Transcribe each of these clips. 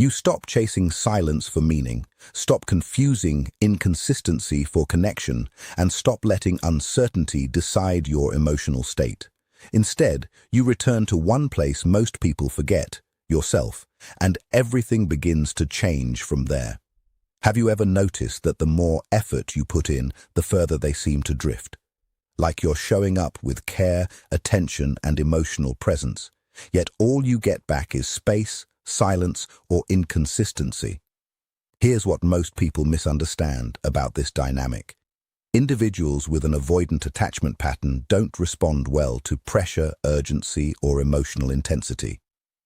You stop chasing silence for meaning, stop confusing inconsistency for connection, and stop letting uncertainty decide your emotional state. Instead, you return to one place most people forget, yourself, and everything begins to change from there. Have you ever noticed that the more effort you put in, the further they seem to drift? Like you're showing up with care, attention, and emotional presence, yet all you get back is space, silence, or inconsistency. Here's what most people misunderstand about this dynamic. Individuals with an avoidant attachment pattern don't respond well to pressure, urgency, or emotional intensity.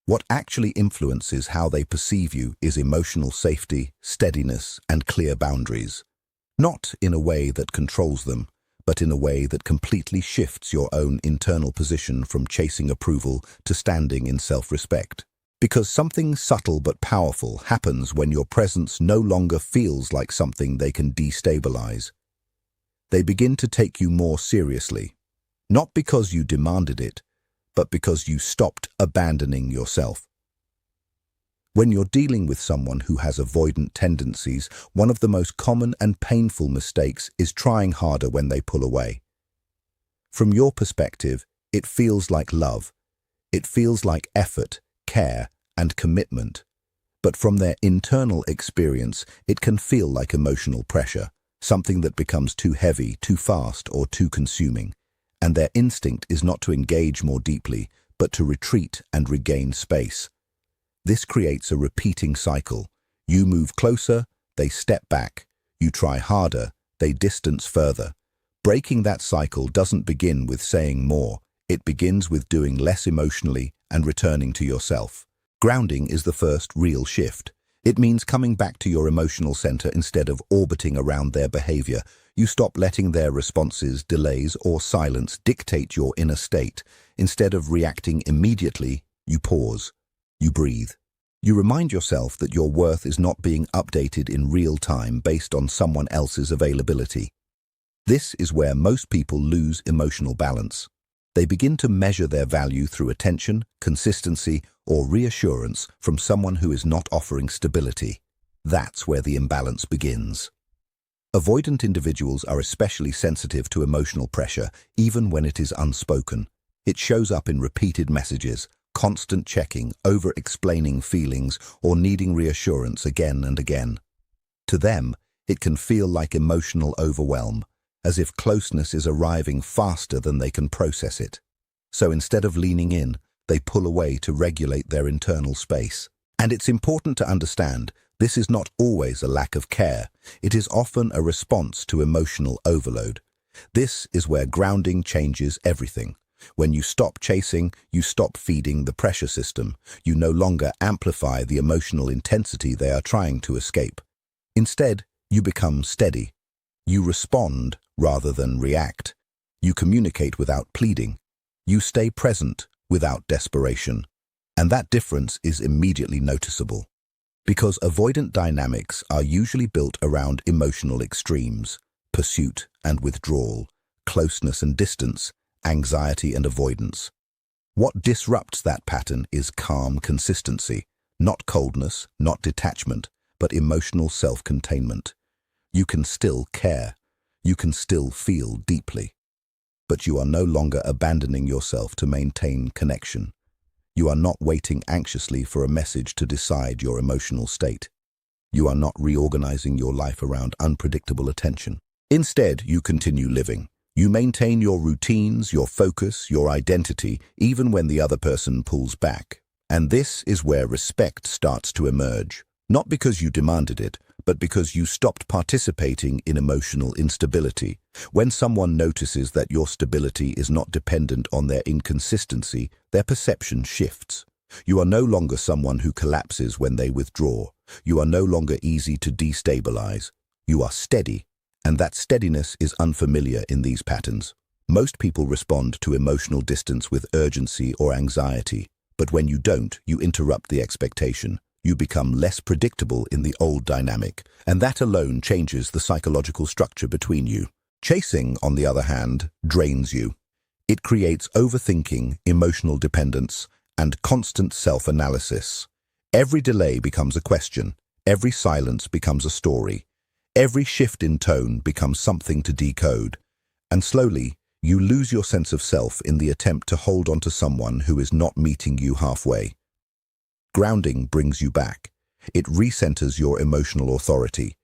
What actually influences how they perceive you is emotional safety, steadiness, and clear boundaries. Not in a way that controls them, but in a way that completely shifts your own internal position from chasing approval to standing in self-respect. Because something subtle but powerful happens when your presence no longer feels like something they can destabilize. They begin to take you more seriously, not because you demanded it, but because you stopped abandoning yourself. When you're dealing with someone who has avoidant tendencies, one of the most common and painful mistakes is trying harder when they pull away. From your perspective, it feels like love. It feels like effort, care, and commitment. But from their internal experience, it can feel like emotional pressure, something that becomes too heavy, too fast, or too consuming. And their instinct is not to engage more deeply, but to retreat and regain space. This creates a repeating cycle. You move closer, they step back. You try harder, they distance further. Breaking that cycle doesn't begin with saying more. It begins with doing less emotionally and returning to yourself. Grounding is the first real shift. It means coming back to your emotional center instead of orbiting around their behavior. You stop letting their responses, delays, or silence dictate your inner state. Instead of reacting immediately, you pause. You breathe. You remind yourself that your worth is not being updated in real time based on someone else's availability. This is where most people lose emotional balance. They begin to measure their value through attention, consistency, or reassurance from someone who is not offering stability. That's where the imbalance begins. Avoidant individuals are especially sensitive to emotional pressure, even when it is unspoken. It shows up in repeated messages, constant checking, over-explaining feelings, or needing reassurance again and again. To them, it can feel like emotional overwhelm, as if closeness is arriving faster than they can process it. So instead of leaning in, they pull away to regulate their internal space. And it's important to understand, this is not always a lack of care. It is often a response to emotional overload. This is where grounding changes everything. When you stop chasing, you stop feeding the pressure system. You no longer amplify the emotional intensity they are trying to escape. Instead, you become steady. You respond rather than react. You communicate without pleading. You stay present without desperation. And that difference is immediately noticeable. Because avoidant dynamics are usually built around emotional extremes, pursuit and withdrawal, closeness and distance, anxiety and avoidance. What disrupts that pattern is calm consistency, not coldness, not detachment, but emotional self-containment. You can still care. You can still feel deeply. But you are no longer abandoning yourself to maintain connection. You are not waiting anxiously for a message to decide your emotional state. You are not reorganizing your life around unpredictable attention. Instead, you continue living. You maintain your routines, your focus, your identity, even when the other person pulls back. And this is where respect starts to emerge. Not because you demanded it, but because you stopped participating in emotional instability. When someone notices that your stability is not dependent on their inconsistency, their perception shifts. You are no longer someone who collapses when they withdraw. You are no longer easy to destabilize. You are steady, and that steadiness is unfamiliar in these patterns. Most people respond to emotional distance with urgency or anxiety, but when you don't, you interrupt the expectation. You become less predictable in the old dynamic, and that alone changes the psychological structure between you. Chasing, on the other hand, drains you. It creates overthinking, emotional dependence, and constant self-analysis. Every delay becomes a question. Every silence becomes a story. Every shift in tone becomes something to decode. And slowly, you lose your sense of self in the attempt to hold on to someone who is not meeting you halfway. Grounding brings you back. It recenters your emotional authority.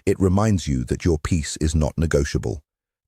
It reminds you that your peace is not negotiable.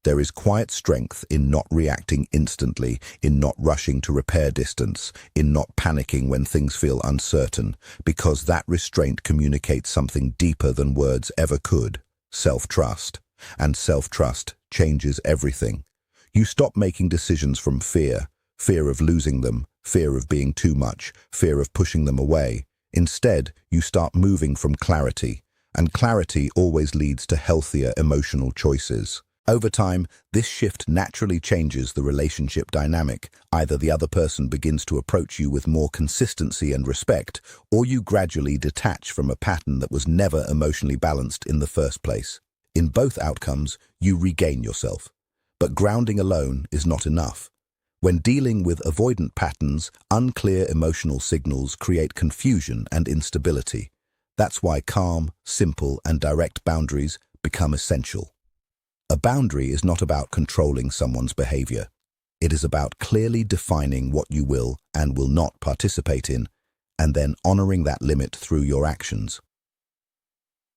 There is quiet strength in not reacting instantly, in not rushing to repair distance, in not panicking when things feel uncertain, because that restraint communicates something deeper than words ever could: self-trust. And self-trust changes everything. You stop making decisions from fear of losing them, fear of being too much, fear of pushing them away. Instead, you start moving from clarity, and clarity always leads to healthier emotional choices. Over time, this shift naturally changes the relationship dynamic. Either the other person begins to approach you with more consistency and respect, or you gradually detach from a pattern that was never emotionally balanced in the first place. In both outcomes, you regain yourself. But grounding alone is not enough. When dealing with avoidant patterns, unclear emotional signals create confusion and instability. That's why calm, simple, and direct boundaries become essential. A boundary is not about controlling someone's behavior. It is about clearly defining what you will and will not participate in, and then honoring that limit through your actions.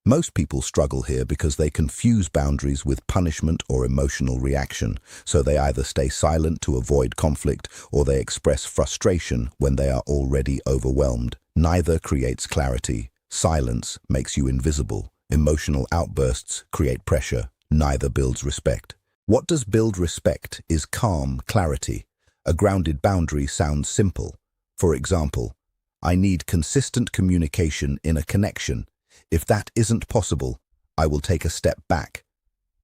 Most people struggle here because they confuse boundaries with punishment or emotional reaction, so they either stay silent to avoid conflict or they express frustration when they are already overwhelmed. Neither creates clarity. Silence makes you invisible. Emotional outbursts create pressure. Neither builds respect. What does build respect is calm clarity. A grounded boundary sounds simple. For example, I need consistent communication in a connection. If that isn't possible, I will take a step back.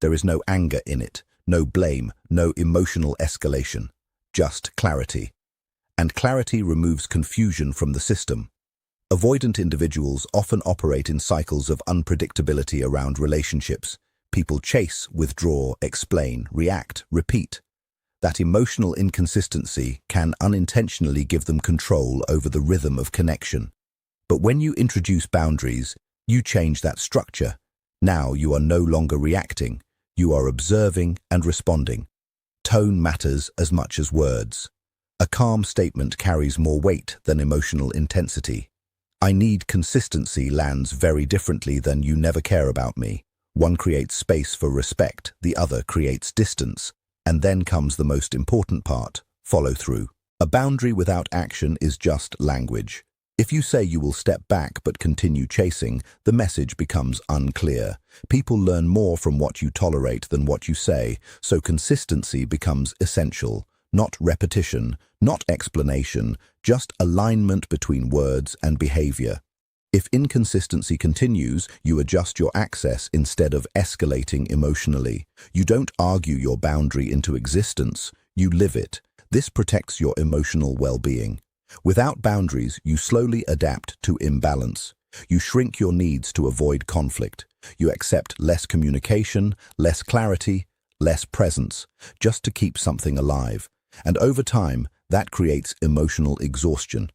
There is no anger in it, no blame, no emotional escalation, just clarity. And clarity removes confusion from the system. Avoidant individuals often operate in cycles of unpredictability around relationships. People chase, withdraw, explain, react, repeat. That emotional inconsistency can unintentionally give them control over the rhythm of connection. But when you introduce boundaries, you change that structure. Now you are no longer reacting. You are observing and responding. Tone matters as much as words. A calm statement carries more weight than emotional intensity. I need consistency lands very differently than you never care about me. One creates space for respect, the other creates distance. And then comes the most important part: follow through. A boundary without action is just language. If you say you will step back but continue chasing, the message becomes unclear. People learn more from what you tolerate than what you say, so consistency becomes essential. Not repetition, not explanation, just alignment between words and behavior. If inconsistency continues, you adjust your access instead of escalating emotionally. You don't argue your boundary into existence, you live it. This protects your emotional well-being. Without boundaries, you slowly adapt to imbalance. You shrink your needs to avoid conflict. You accept less communication, less clarity, less presence, just to keep something alive. And over time, that creates emotional exhaustion.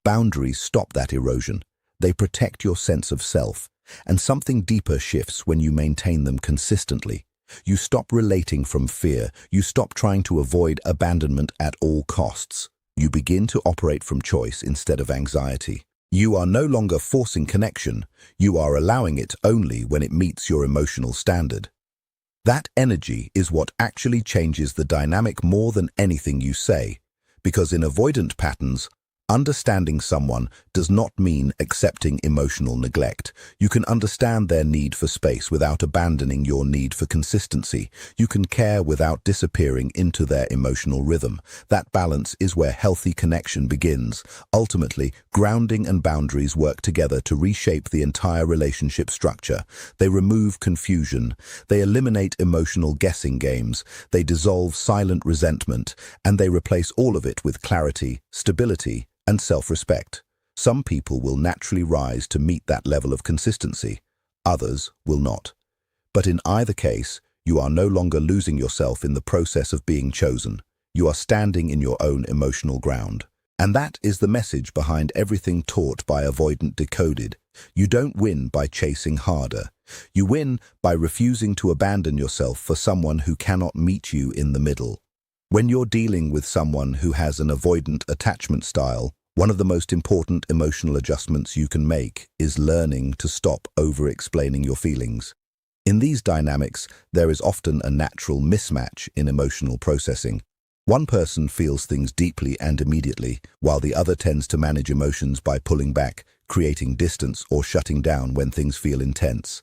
Boundaries stop that erosion. They protect your sense of self, and something deeper shifts when you maintain them consistently. You stop relating from fear. You stop trying to avoid abandonment at all costs. You begin to operate from choice instead of anxiety. You are no longer forcing connection. You are allowing it only when it meets your emotional standard. That energy is what actually changes the dynamic more than anything you say, because in avoidant patterns, understanding someone does not mean accepting emotional neglect. You can understand their need for space without abandoning your need for consistency. You can care without disappearing into their emotional rhythm. That balance is where healthy connection begins. Ultimately, grounding and boundaries work together to reshape the entire relationship structure. They remove confusion. They eliminate emotional guessing games. They dissolve silent resentment, and they replace all of it with clarity, stability, and self-respect. Some people will naturally rise to meet that level of consistency. Others will not. But in either case, you are no longer losing yourself in the process of being chosen. You are standing in your own emotional ground. And that is the message behind everything taught by Avoidant Decoded. You don't win by chasing harder. You win by refusing to abandon yourself for someone who cannot meet you in the middle. When you're dealing with someone who has an avoidant attachment style, one of the most important emotional adjustments you can make is learning to stop over-explaining your feelings. In these dynamics, there is often a natural mismatch in emotional processing. One person feels things deeply and immediately, while the other tends to manage emotions by pulling back, creating distance, or shutting down when things feel intense.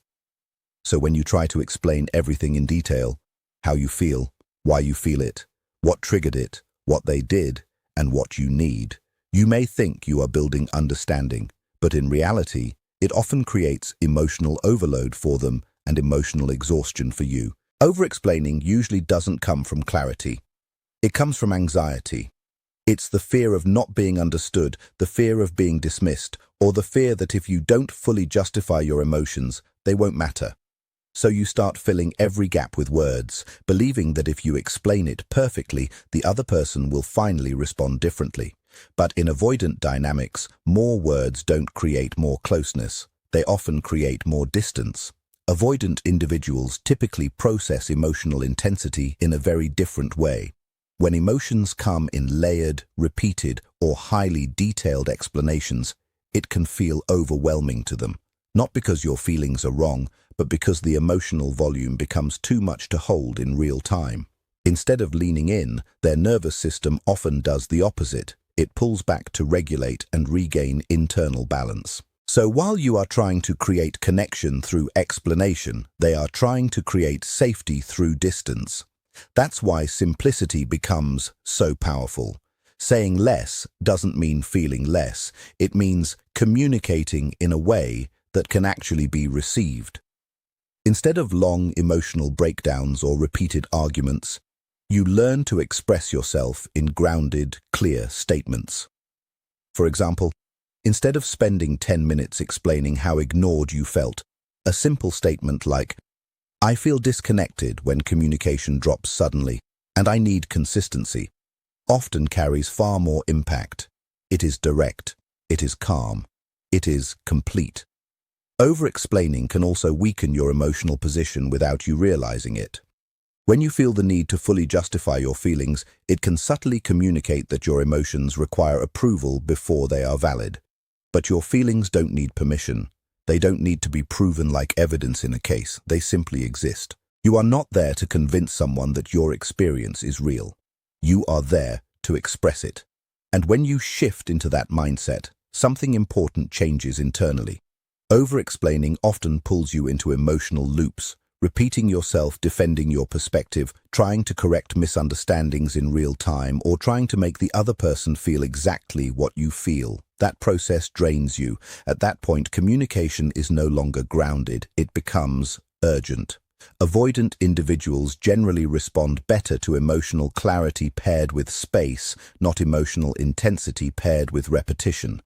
So when you try to explain everything in detail, how you feel, why you feel it, what triggered it, what they did, and what you need, you may think you are building understanding, but in reality, it often creates emotional overload for them and emotional exhaustion for you. Over-explaining usually doesn't come from clarity. It comes from anxiety. It's the fear of not being understood, the fear of being dismissed, or the fear that if you don't fully justify your emotions, they won't matter. So you start filling every gap with words, believing that if you explain it perfectly, the other person will finally respond differently. But in avoidant dynamics, more words don't create more closeness. They often create more distance. Avoidant individuals typically process emotional intensity in a very different way. When emotions come in layered, repeated, or highly detailed explanations, it can feel overwhelming to them. Not because your feelings are wrong, but because the emotional volume becomes too much to hold in real time. Instead of leaning in, their nervous system often does the opposite. It pulls back to regulate and regain internal balance. So while you are trying to create connection through explanation, they are trying to create safety through distance. That's why simplicity becomes so powerful. Saying less doesn't mean feeling less. It means communicating in a way that can actually be received. Instead of long emotional breakdowns or repeated arguments, you learn to express yourself in grounded, clear statements. For example, instead of spending 10 minutes explaining how ignored you felt, a simple statement like, "I feel disconnected when communication drops suddenly, and I need consistency," often carries far more impact. It is direct, it is calm, it is complete. Over-explaining can also weaken your emotional position without you realizing it. When you feel the need to fully justify your feelings, it can subtly communicate that your emotions require approval before they are valid. But your feelings don't need permission. They don't need to be proven like evidence in a case. They simply exist. You are not there to convince someone that your experience is real. You are there to express it. And when you shift into that mindset, something important changes internally. Over-explaining often pulls you into emotional loops, repeating yourself, defending your perspective, trying to correct misunderstandings in real time, or trying to make the other person feel exactly what you feel. That process drains you. At that point, communication is no longer grounded. It becomes urgent. Avoidant individuals generally respond better to emotional clarity paired with space, not emotional intensity paired with repetition.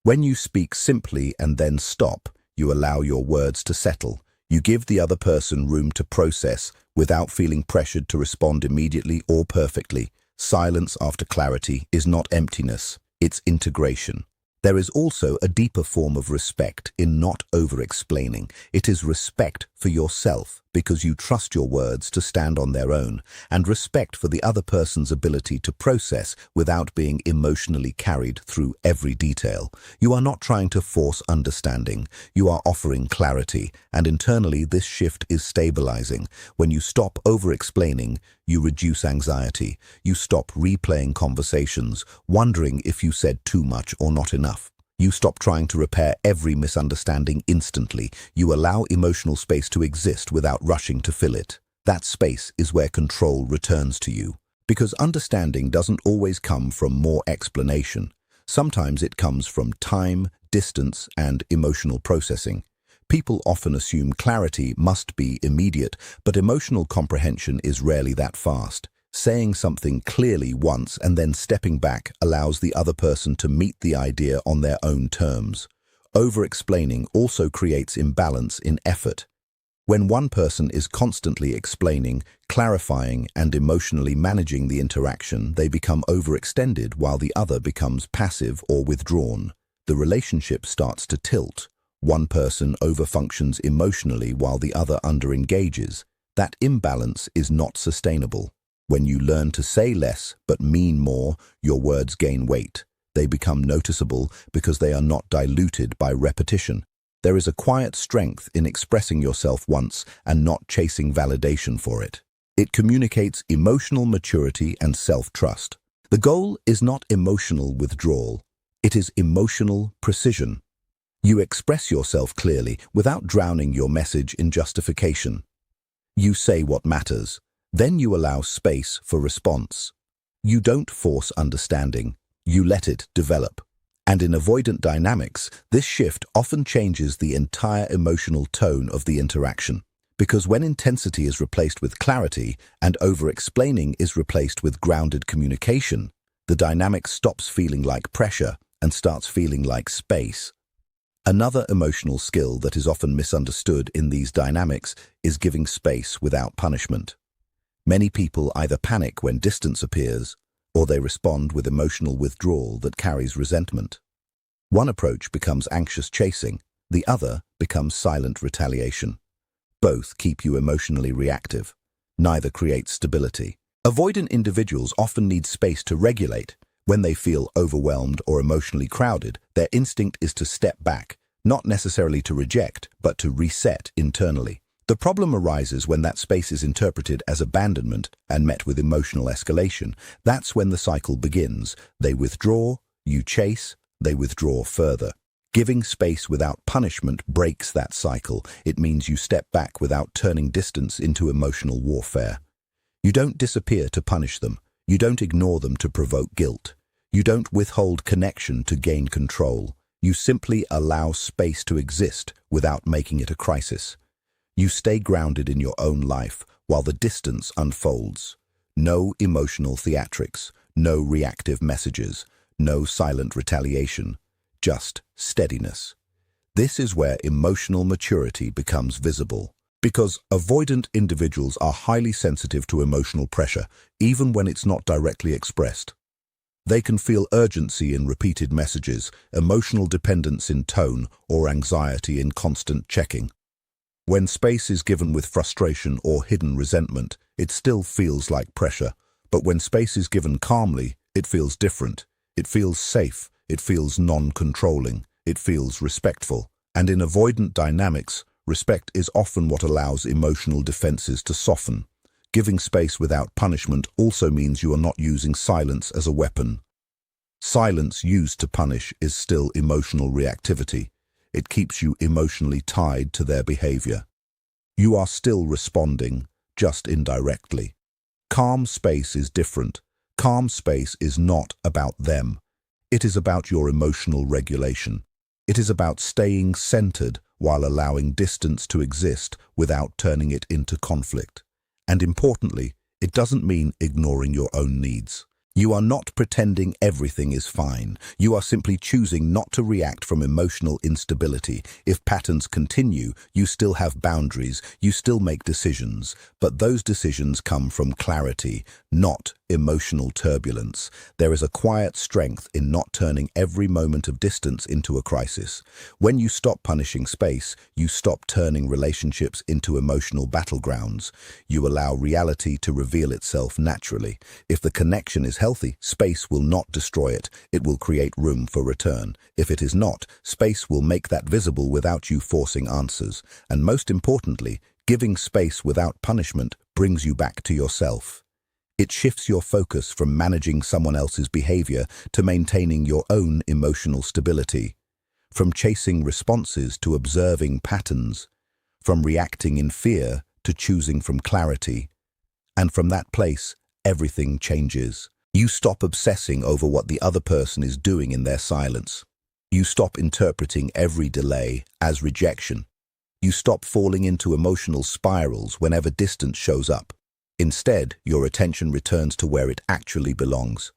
When you speak simply and then stop, you allow your words to settle. You give the other person room to process without feeling pressured to respond immediately or perfectly. Silence after clarity is not emptiness, it's integration. There is also a deeper form of respect in not over-explaining. It is respect for yourself because you trust your words to stand on their own, and respect for the other person's ability to process without being emotionally carried through every detail. You are not trying to force understanding. You are offering clarity, and internally this shift is stabilizing. When you stop over-explaining, you reduce anxiety. You stop replaying conversations, wondering if you said too much or not enough. You stop trying to repair every misunderstanding instantly. You allow emotional space to exist without rushing to fill it. That space is where control returns to you. Because understanding doesn't always come from more explanation. Sometimes it comes from time, distance, and emotional processing. People often assume clarity must be immediate, but emotional comprehension is rarely that fast. Saying something clearly once and then stepping back allows the other person to meet the idea on their own terms. Over-explaining also creates imbalance in effort. When one person is constantly explaining, clarifying, and emotionally managing the interaction, they become overextended while the other becomes passive or withdrawn. The relationship starts to tilt. One person overfunctions emotionally while the other underengages. That imbalance is not sustainable. When you learn to say less but mean more, your words gain weight. They become noticeable because they are not diluted by repetition. There is a quiet strength in expressing yourself once and not chasing validation for it. It communicates emotional maturity and self-trust. The goal is not emotional withdrawal. It is emotional precision. You express yourself clearly without drowning your message in justification. You say what matters. Then you allow space for response. You don't force understanding. You let it develop. And in avoidant dynamics, this shift often changes the entire emotional tone of the interaction. Because when intensity is replaced with clarity and over-explaining is replaced with grounded communication, the dynamic stops feeling like pressure and starts feeling like space. Another emotional skill that is often misunderstood in these dynamics is giving space without punishment. Many people either panic when distance appears, or they respond with emotional withdrawal that carries resentment. One approach becomes anxious chasing, the other becomes silent retaliation. Both keep you emotionally reactive. Neither creates stability. Avoidant individuals often need space to regulate. When they feel overwhelmed or emotionally crowded, their instinct is to step back, not necessarily to reject, but to reset internally. The problem arises when that space is interpreted as abandonment and met with emotional escalation. That's when the cycle begins. They withdraw, you chase, they withdraw further. Giving space without punishment breaks that cycle. It means you step back without turning distance into emotional warfare. You don't disappear to punish them. You don't ignore them to provoke guilt. You don't withhold connection to gain control. You simply allow space to exist without making it a crisis. You stay grounded in your own life while the distance unfolds. No emotional theatrics, no reactive messages, no silent retaliation, just steadiness. This is where emotional maturity becomes visible. Because avoidant individuals are highly sensitive to emotional pressure, even when it's not directly expressed. They can feel urgency in repeated messages, emotional dependence in tone, or anxiety in constant checking. When space is given with frustration or hidden resentment, it still feels like pressure. But when space is given calmly, it feels different. It feels safe. It feels non-controlling. It feels respectful. And in avoidant dynamics, respect is often what allows emotional defenses to soften. Giving space without punishment also means you are not using silence as a weapon. Silence used to punish is still emotional reactivity. It keeps you emotionally tied to their behavior. You are still responding, just indirectly. Calm space is different. Calm space is not about them. It is about your emotional regulation. It is about staying centered while allowing distance to exist without turning it into conflict. And importantly, it doesn't mean ignoring your own needs. You are not pretending everything is fine. You are simply choosing not to react from emotional instability. If patterns continue, you still have boundaries, you still make decisions, but those decisions come from clarity, not emotional turbulence. There is a quiet strength in not turning every moment of distance into a crisis. When you stop punishing space, you stop turning relationships into emotional battlegrounds. You allow reality to reveal itself naturally. If the connection is healthy, space will not destroy it. It will create room for return. If it is not, space will make that visible without you forcing answers. And most importantly, giving space without punishment brings you back to yourself. It shifts your focus from managing someone else's behavior to maintaining your own emotional stability. From chasing responses to observing patterns. From reacting in fear to choosing from clarity. And from that place, everything changes. You stop obsessing over what the other person is doing in their silence. You stop interpreting every delay as rejection. You stop falling into emotional spirals whenever distance shows up. Instead, your attention returns to where it actually belongs.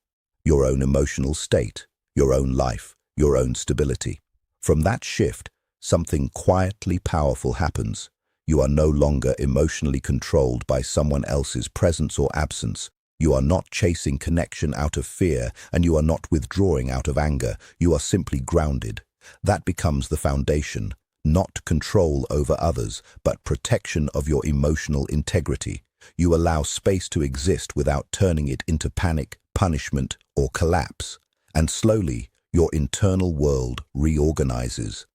Your own emotional state, your own life, your own stability. From that shift, something quietly powerful happens. You are no longer emotionally controlled by someone else's presence or absence. You are not chasing connection out of fear, and you are not withdrawing out of anger. You are simply grounded. That becomes the foundation, not control over others, but protection of your emotional integrity. You allow space to exist without turning it into panic, punishment, or collapse. And slowly, your internal world reorganizes.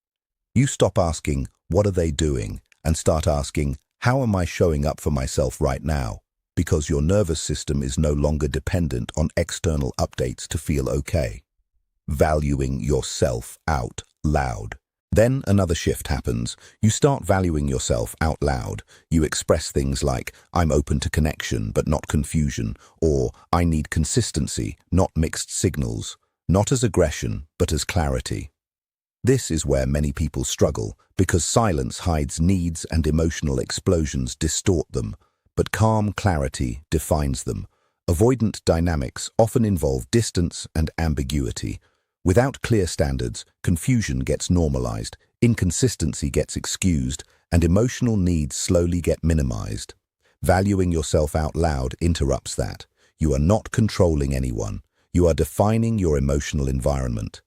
You stop asking, "What are they doing?" and start asking, "How am I showing up for myself right now?" Because your nervous system is no longer dependent on external updates to feel okay. Valuing yourself out loud. Then another shift happens. You start valuing yourself out loud. You express things like, "I'm open to connection, but not confusion," or "I need consistency, not mixed signals," not as aggression, but as clarity. This is where many people struggle, because silence hides needs and emotional explosions distort them, but calm clarity defines them. Avoidant dynamics often involve distance and ambiguity. Without clear standards, confusion gets normalized, inconsistency gets excused, and emotional needs slowly get minimized. Valuing yourself out loud interrupts that. You are not controlling anyone. You are defining your emotional environment.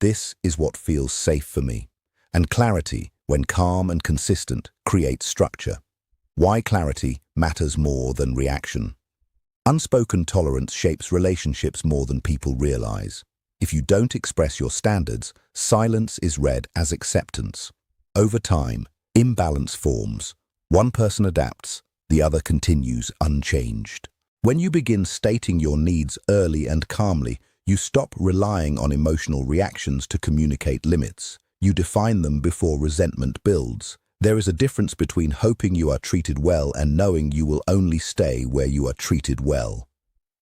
This is what feels safe for me. And clarity, when calm and consistent, creates structure. Why clarity matters more than reaction. Unspoken tolerance shapes relationships more than people realize. If you don't express your standards, silence is read as acceptance. Over time, imbalance forms. One person adapts, the other continues unchanged. When you begin stating your needs early and calmly, you stop relying on emotional reactions to communicate limits. You define them before resentment builds. There is a difference between hoping you are treated well and knowing you will only stay where you are treated well.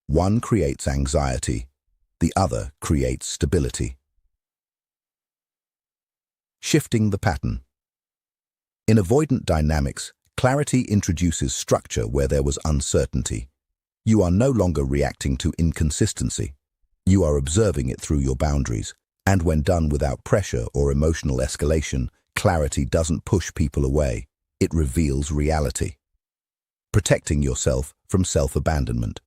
One creates anxiety, the other creates stability. Shifting the pattern. In avoidant dynamics, clarity introduces structure where there was uncertainty. You are no longer reacting to inconsistency. You are observing it through your boundaries, and when done without pressure or emotional escalation, clarity doesn't push people away. It reveals reality. Protecting yourself from self-abandonment.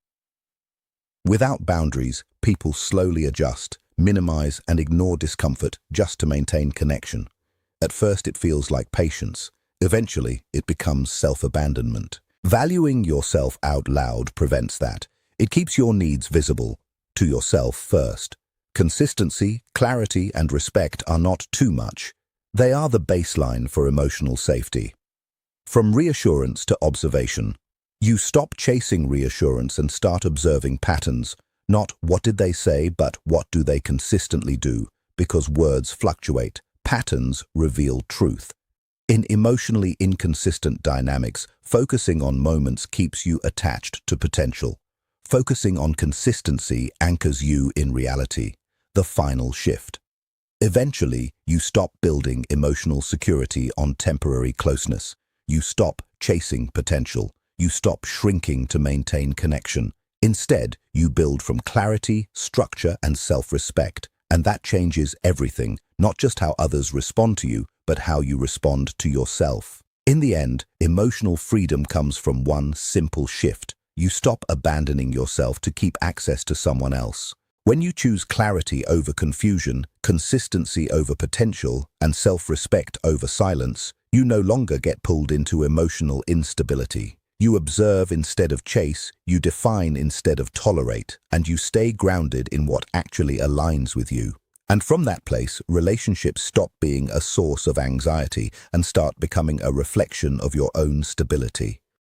Without boundaries, people slowly adjust, minimize, and ignore discomfort just to maintain connection. At first it feels like patience. Eventually, it becomes self-abandonment. Valuing yourself out loud prevents that. It keeps your needs visible to yourself first. Consistency, clarity, and respect are not too much. They are the baseline for emotional safety. From reassurance to observation. You stop chasing reassurance and start observing patterns. Not "what did they say," but "what do they consistently do?" Because words fluctuate. Patterns reveal truth. In emotionally inconsistent dynamics, focusing on moments keeps you attached to potential. Focusing on consistency anchors you in reality. The final shift. Eventually, you stop building emotional security on temporary closeness. You stop chasing potential. You stop shrinking to maintain connection. Instead, you build from clarity, structure, and self-respect. And that changes everything, not just how others respond to you, but how you respond to yourself. In the end, emotional freedom comes from one simple shift. You stop abandoning yourself to keep access to someone else. When you choose clarity over confusion, consistency over potential, and self-respect over silence, you no longer get pulled into emotional instability. You observe instead of chase, you define instead of tolerate, and you stay grounded in what actually aligns with you. And from that place, relationships stop being a source of anxiety and start becoming a reflection of your own stability.